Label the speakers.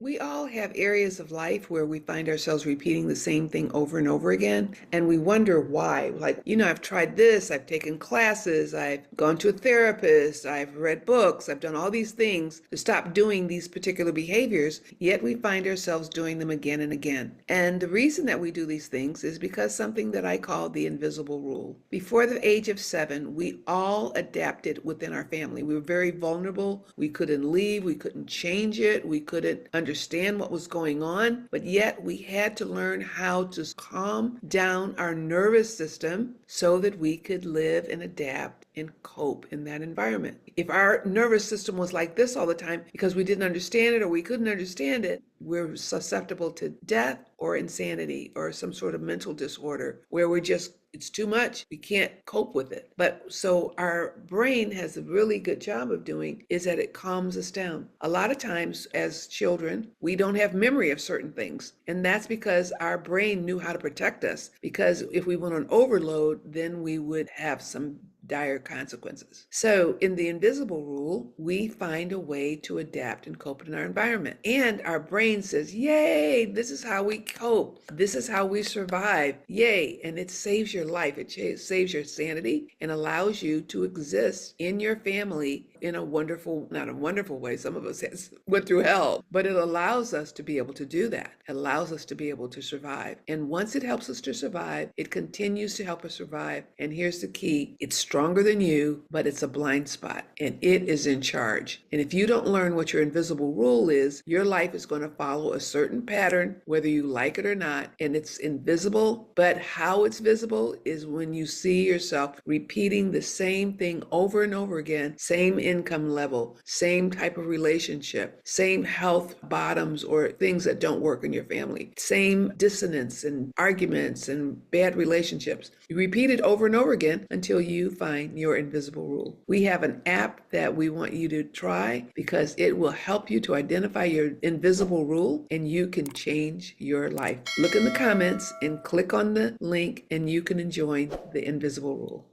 Speaker 1: We all have areas of life where we find ourselves repeating the same thing over and over again, and we wonder why. Like, I've tried this, I've taken classes, I've gone to a therapist, I've read books, I've done all these things to stop doing these particular behaviors, yet we find ourselves doing them again and again. And the reason that we do these things is because something that I call the invisible rule. Before the age of 7, we all adapted within our family. We were very vulnerable. We couldn't leave, we couldn't change it, we couldn't understand what was going on, but yet we had to learn how to calm down our nervous system so that we could live and adapt and cope in that environment. If our nervous system was like this all the time because we didn't understand it or we couldn't understand it, we're susceptible to death or insanity or some sort of mental disorder where it's too much. We can't cope with it. But so our brain has a really good job of doing is that it calms us down. A lot of times as children, we don't have memory of certain things. And that's because our brain knew how to protect us. Because if we went on overload, then we would have some dire consequences. So in the invisible rule, we find a way to adapt and cope in our environment. And our brain says, yay, this is how we cope. This is how we survive. Yay. And it saves your life. It saves your sanity and allows you to exist in your family in a wonderful, not a wonderful way. Some of us went through hell, but it allows us to be able to do that. It allows us to be able to survive. And once it helps us to survive, it continues to help us survive. And here's the key. It's stronger than you, but it's a blind spot and it is in charge. And if you don't learn what your invisible rule is, your life is going to follow a certain pattern, whether you like it or not. And it's invisible, but how it's visible is when you see yourself repeating the same thing over and over again, same income level, same type of relationship, same health bottoms or things that don't work in your family, same dissonance and arguments and bad relationships. You repeat it over and over again until you find your invisible rule. We have an app that we want you to try because it will help you to identify your invisible rule and you can change your life. Look in the comments and click on the link and you can join the invisible rule.